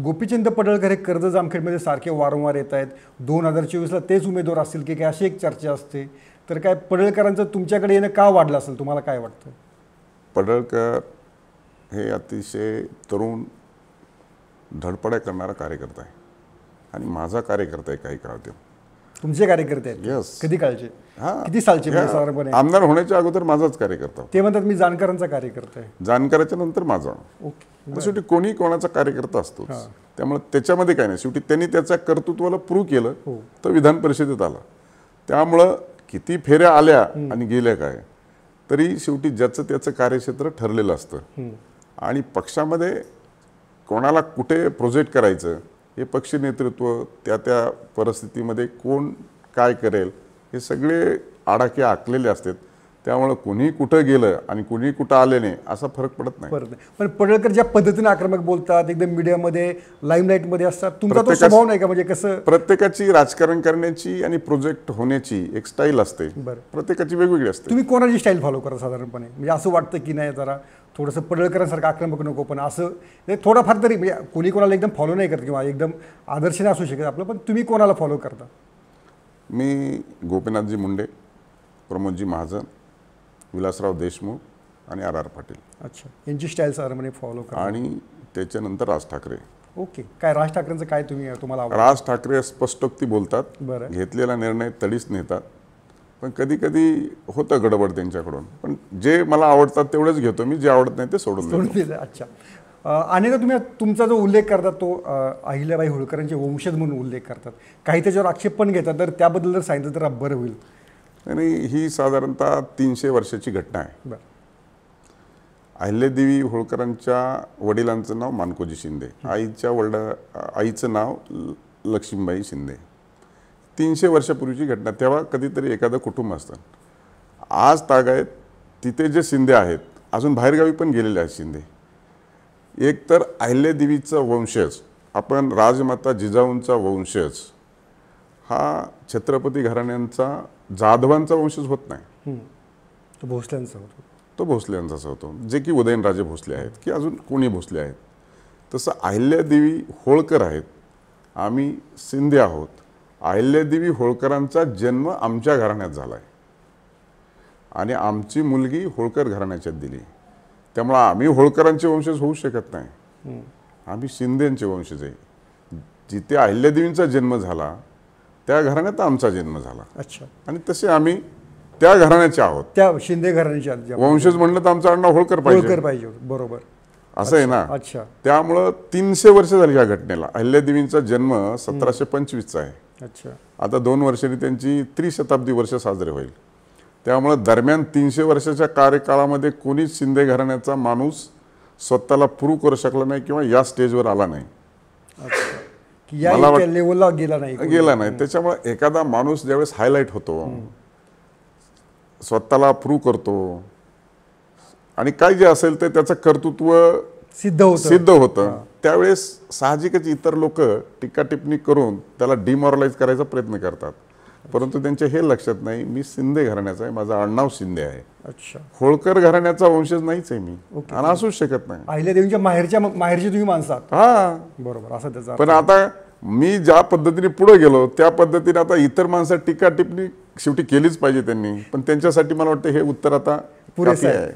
गोपीचंद पडळकर हे कर्ज जामखेडमध्ये सारखे वारंवार येत आहेत. 2024ला तेच उमेदवार असतील की काय, अशी एक चर्चा असते. तर काय पडळकरांचं तुमच्याकडे येणं का वाढलं असेल, तुम्हाला काय वाटतं? पडळकर हे अतिशय तरुण धडपड्या करणारा कार्यकर्ता आहे आणि माझा कार्यकर्ता आहे काही काळ. तुमचे कार्यकर्ते आहेत? यस. कधी काळचे? किती सालचे म्हणजे साधारणपणे? आमदार होण्याच्या अगोदर माझाच कार्यकर्ता. ते म्हणतात मी जानकरांचा कार्यकर्ता आहे. जानकराच्या नंतर माझा. ओके. शेवटी कोणी कोणाचा कार्यकर्ता असतोच, त्यामुळे त्याच्यामध्ये काय नाही. शेवटी त्यांनी त्याच्या कर्तृत्वाला प्रूव्ह केलं तर विधान परिषदेत आला. त्यामुळं किती फेऱ्या आल्या आणि गेल्या काय, तरी शेवटी ज्याचं त्याचं कार्यक्षेत्र ठरलेलं असतं आणि पक्षामध्ये कोणाला कुठे प्रोजेक्ट करायचं हे पक्ष नेतृत्व त्या त्या परिस्थितीमध्ये कोण काय करेल हे सगळे आडाखे आखलेले असतात. त्यामुळे कुणी कुठं गेलं आणि कुणी कुठं आले नाही असा फरक पडत नाही. पण पडळकर ज्या पद्धतीने आक्रमक बोलतात, एकदम मीडियामध्ये लाईमलाईटमध्ये असतात, तुमचा तो स्वभाव नाही का? म्हणजे कसं प्रत्येकाची राजकारण करण्याची आणि प्रोजेक्ट होण्याची एक स्टाईल असते, प्रत्येकाची वेगवेगळी असते. तुम्ही कोणाची स्टाईल फॉलो करा साधारणपणे? म्हणजे असं वाटतं की नाही जरा थोडंसं पडळकरांसारखं आक्रमक नको, पण असं थोडाफार तरी, म्हणजे कोणी कोणाला एकदम फॉलो नाही करत किंवा एकदम आदर्शने असू शकत आपलं, पण तुम्ही कोणाला फॉलो करता? मी गोपीनाथजी मुंडे, प्रमोदजी महाजन, विलासराव देशमुख आणि RR पाटील. अच्छा, यांची स्टाईल साधारणपणे फॉलो करा. आणि त्याच्यानंतर राज ठाकरे. ओके. काय राज ठाकरेंचं काय तुम्हाला आवडतं? राज ठाकरे स्पष्टोक्ती बोलतात, बरं, घेतलेला निर्णय तडीच नेतात. पण कधी कधी होतं गडबड त्यांच्याकडून, पण जे मला आवडतात तेवढंच घेतो मी, जे आवडत नाही ते सोडून देतो. अच्छा. आणि तुम्ही तुमचा जो उल्लेख करतात तो अहिल्याबाई होळकरांचे वंशज म्हणून उल्लेख करतात, काही त्याच्यावर आक्षेप पण घेतात. तर त्याबद्दल जर सांगितलं तर बरं होईल. आणि ही साधारणतः 300 वर्षाची घटना आहे. बरं. अहिल्यादेवी होळकरांच्या वडिलांचं नाव मानकोजी शिंदे, आईचं नाव लक्ष्मीबाई शिंदे. 300 वर्षापूर्वीची घटना. तेव्हा कधीतरी एखादं कुटुंब असतं. आज तागायत तिथे जे शिंदे आहेत अजून बाहेरगावी पण गेलेले आहेत शिंदे. एक तर अहिल्यादेवीचं वंशज, आपण राजमाता जिजाऊंचा वंशज हा छत्रपती घराण्यांचा, जाधवांचा वंशज होत नाही. तो भोसल्यांचा होतो. तो भोसल्यांचाच होतो, जे की उदयनराजे भोसले आहेत की अजून कोणी भोसले आहेत. तसं अहिल्यादेवी होळकर आहेत, आम्ही शिंदे आहोत. अहिल्यादेवी होळकरांचा जन्म आमच्या घराण्यात झाला आहे आणि आमची मुलगी होळकर घराण्याच्यात दिली. त्यामुळे आम्ही होळकरांचे वंशज होऊ शकत नाही. आम्ही शिंदेंचे वंशज आहे. जिथे अहिल्यादेवींचा जन्म झाला त्या घराण्यात आमचा जन्म झाला. अच्छा. आणि तसे आम्ही त्या घराण्याचे आहोत, त्या शिंदे घराण्याचे वंशज म्हणलं तर आमचं आडनाव होळकर पाहिजे. बरोबर, असं आहे ना. अच्छा. त्यामुळं 300 वर्ष झाली या घटनेला. अहिल्यादेवींचा जन्म 1725चा आहे. अच्छा. आता 2 वर्षांनी त्यांची त्रिशताब्दी वर्ष साजरे होईल. त्यामुळं दरम्यान 300 वर्षाच्या कार्यकाळामध्ये कोणीच शिंदे घराण्याचा माणूस स्वतःला प्रूव्ह करू शकला नाही किंवा या स्टेजवर आला नाही. लेवलला गेला नाही. त्याच्यामुळे एखादा माणूस ज्यावेळेस हायलाईट होतो, स्वतःला प्रूव्ह करतो आणि काय जे असेल ते त्याचं कर्तृत्व सिद्ध होतं, त्यावेळेस साहजिकच इतर लोक टीका टिप्पणी करून त्याला डिमॉरलाइज करायचा प्रयत्न करतात. परंतु त्यांच्या हे लक्षात नाही, मी शिंदे घराण्याचा आहे, माझं आडनाव शिंदे आहे. अच्छा. होळकर घराण्याचा वंशज नाहीच आहे मी आणि असूच शकत नाही. अहिल्यादेवींच्या माहेरची तुम्ही माणसं आहात. हा, बरोबर, असं त्याचा. पण आता मी ज्या पद्धतीने पुढे गेलो त्या पद्धतीने आता इतर माणसं टीका टिप्पणी शेवटी केलीच पाहिजे त्यांनी, पण त्यांच्यासाठी मला वाटतं हे उत्तर आता पुरेसं आहे.